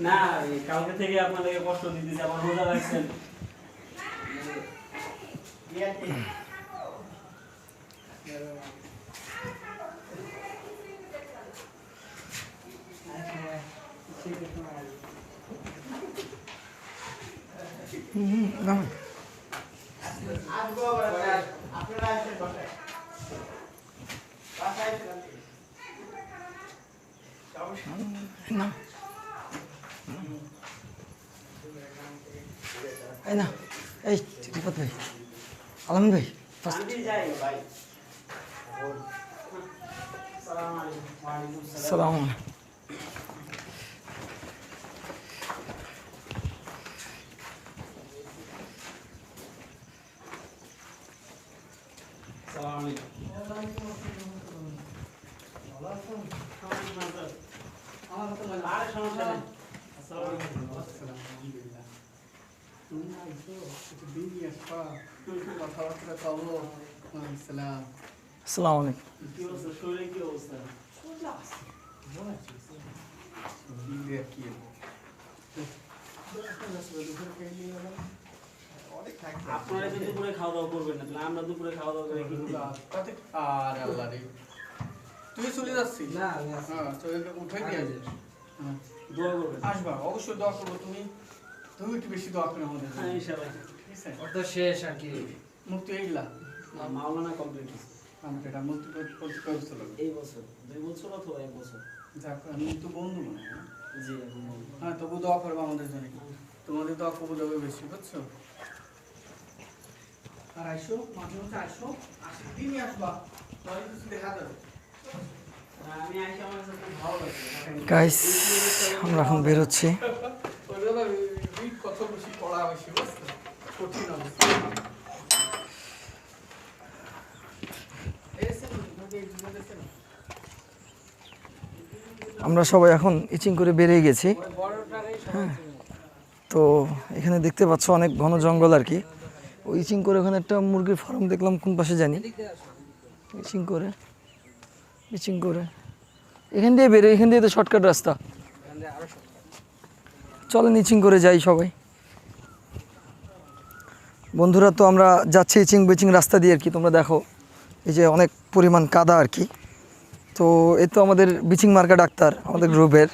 না কালকে থেকে আপনাদেরকে কষ্ট দিতেছি, আবার রোজা রাখছেন। না এই না এই রিপত ভাই, আলম ভাই, সালাম। আসসালামু আলাইকুম। কি অবস্থা, শরীরে কি অবস্থা? আপনারা তো দুপুরে খাওয়া দাওয়া করবেন না, তাহলে আমরা দুপুরে খাওয়া দাওয়া করে কি করব? আর আল্লাহ রে, তুই চলে যাচ্ছিস? না হ্যাঁ, তো উঠাই দিয়ে দোয়া করবেন। আসবা, অবশ্যই দোয়া করবো। তুমি একটু বেশি দোয়া করে আমাদের। হ্যাঁ ইনশাআল্লাহ। ঠিক আছে, তো শেষ আর কি। মুক্তি এইলা মাওলানা কমপ্লিট হয়েছে আমাকে এটা মুক্তি করতে করেছিল এই বছর, 2 বছর অথবা 1 বছর। যাক, আমি তো বন্ধু মনে হয়। জি এখন হ্যাঁ, তবু দোয়া করবো আমাদের জন্য। তোমাদের দোয়া কবুল হবে বেশি, বুঝছো? আর আইসো, মাঝে মাঝে আইসো, দিনই আসবা, তাহলে কিছু দেখা যাবে। আমি আইসা আমার কাছে খুব ভালো লাগছে। গাইস, আমরা এখন বেরোচ্ছি। কত বেশি পড়া বেশি, বুঝছো? কঠিন হবে। আমরা সবাই এখন ইচিং করে বেরিয়ে গেছি। হ্যাঁ, তো এখানে দেখতে পাচ্ছ অনেক ঘন জঙ্গল আর কি। ওই ইচিং করে ওখানে একটা মুরগির ফার্ম দেখলাম, কোন পাশে জানি। ইচিং করে এখান দিয়ে বেরো, এখান দিয়ে তো শর্টকাট রাস্তা। চলেন ইচিং করে যাই সবাই বন্ধুরা। তো আমরা যাচ্ছি ইচিং বেচিং রাস্তা দিয়ে আর কি। তোমরা দেখো এই যে অনেক পরিমাণ কাদা আর কি। তো এই তো আমাদের বিচিং মার্কা ডাক্তার আমাদের গ্রুপের,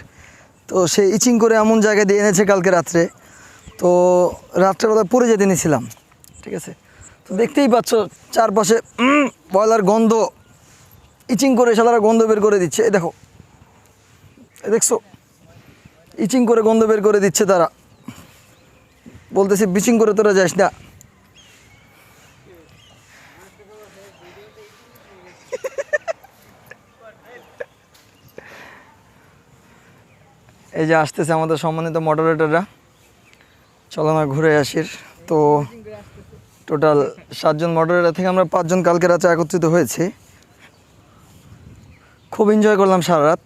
তো সে ইচিং করে এমন জায়গায় দিয়ে এনেছে কালকে রাত্রে। তো রাত্রেবেলা পড়ে যেতে নিয়েছিলাম, ঠিক আছে। তো দেখতেই পাচ্ছ চারপাশে বয়লার গন্ধ, ইচিং করে সালারা গন্ধ বের করে দিচ্ছে। এই দেখো, দেখছো, ইচিং করে গন্ধ বের করে দিচ্ছে তারা। বলতেছে বিচিং করে তোরা যাস না। এই যে আসতেছে আমাদের সম্মানিত মডারেটররা। চলো না ঘুরে আসির। তো টোটাল 7 জন মডারেটর থেকে আমরা 5 জন কালকে রাতে একত্রিত হয়েছি। খুব এনজয় করলাম সারা রাত,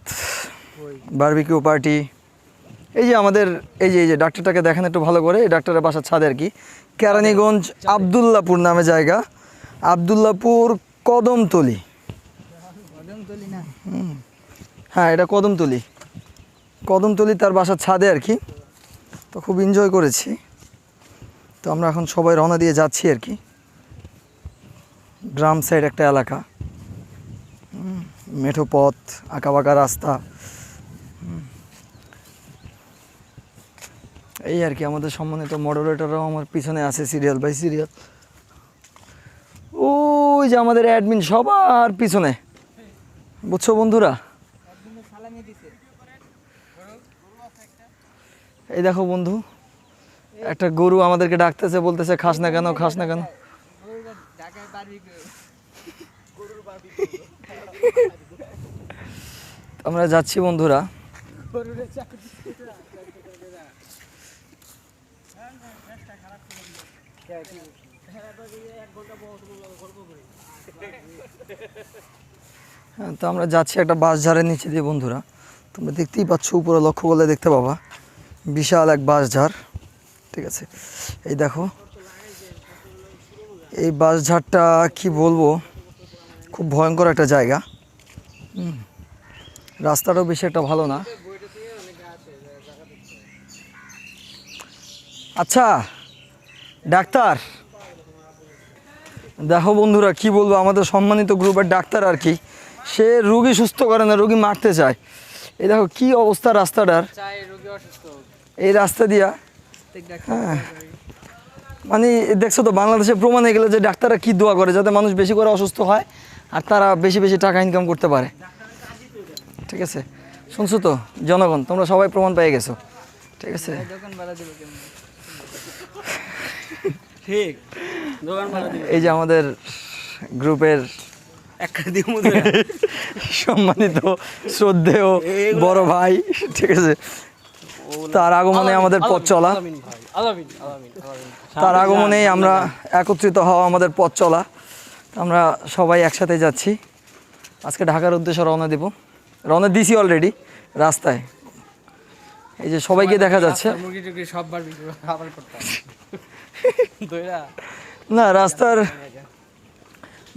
বারবিকিউ পার্টি। এই যে আমাদের এই যে ডাক্তারটাকে দেখেন একটু ভালো করে, এই ডাক্তারের বাসার ছাদে আর কি। কেরানীগঞ্জ আবদুল্লাপুর নামে জায়গা, আবদুল্লাপুর কদমতলি। হ্যাঁ, এটা কদমতলি তার বাসার ছাদে আর কি। তো খুব এনজয় করেছি। তো আমরা এখন সবাই রওনা দিয়ে যাচ্ছি আর কি। গ্রাম সাইড একটা এলাকা, মেঠো পথ, আঁকাবাঁকা রাস্তা, এই আর কি। আমাদের সম্মানিত মডারেটররাও আমার পিছনে আছে সিরিয়াল বাই সিরিয়াল। ওই যে আমাদের অ্যাডমিন সবার পিছনে, বুঝছো বন্ধুরা। এই দেখো বন্ধু, একটা গরু আমাদেরকে ডাকতেছে, বলতেছে খাস না কেন। আমরা যাচ্ছি বন্ধুরা। হ্যাঁ, তো আমরা যাচ্ছি একটা বাঁশঝাড়ের নিচে দিয়ে বন্ধুরা। তোমরা দেখতেই পাচ্ছ, উপরে লক্ষ্য করলে দেখতে পাবা বিশাল এক বাঁশঝাড়, ঠিক আছে। এই দেখো, এই বাঁশঝাড়টা কি বলবো, খুব ভয়ঙ্কর একটা জায়গা। রাস্তাটাও বেশি একটা ভালো না। আচ্ছা ডাক্তার, দেখো বন্ধুরা কি বলবো, আমাদের সম্মানিত গ্রুপের ডাক্তার আর কি, সে রুগী সুস্থ করে না, রুগী মারতে চায়। এই দেখো কি অবস্থা রাস্তাটার, এই রাস্তা দিয়া। হ্যাঁ মানে দেখছো তো, বাংলাদেশে প্রমাণ হয়ে গেলো যে ডাক্তাররা কি দোয়া করে যাতে মানুষ বেশি করে অসুস্থ হয় আর তারা বেশি বেশি টাকা ইনকাম করতে পারে। ঠিক আছে, শুনছো তো জনগণ, তোমরা সবাই প্রমাণ পেয়ে গেছো। ঠিক আছে, ঠিক দোকান ভাড়া দিবে এই যে আমাদের গ্রুপের একটা দিয়ে মধ্যে সম্মানিত শ্রদ্ধেয় বড় ভাই, ঠিক আছে, তার আগমনে আমাদের পথ চলা, তার আগমনেই আমরা একত্রিত হওয়া আমাদের পথ চলা। আমরা সবাই একসাথে যাচ্ছি আজকে ঢাকার উদ্দেশ্যে রওনা দিব, রওনা দিছি অলরেডি রাস্তায়। এই যে সবাইকে দেখা যাচ্ছে, না রাস্তার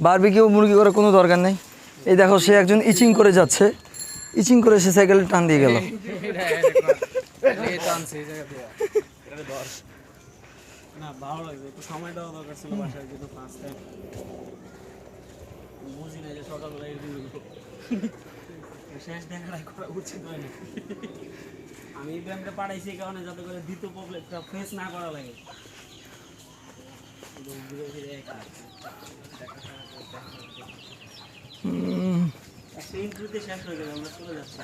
বারবিকিউ মুরগি করার কোনো দরকার নেই। এই দেখো সে একজন ইচিং করে যাচ্ছে, ইচিং করে সে সাইকেলে টান দিয়ে গেল। না ভালো লাগবে, একটু সময় দেওয়া দরকার ছিল বাসায়, কিন্তু ফার্স্ট টাইম বুঝি না যে সকালবেলা এই দিনগুলো শেষ দেখাটাই করা উচিত হয় না। আমি এই ব্যায়ামটা পাঠাইছি এই কারণে যাতে করে দ্বিতীয় প্রবলেমটা ফেস না করা লাগে। একটা ইন্টারভিউতে শেষ হয়ে গেলে আমরা চলে যাচ্ছি।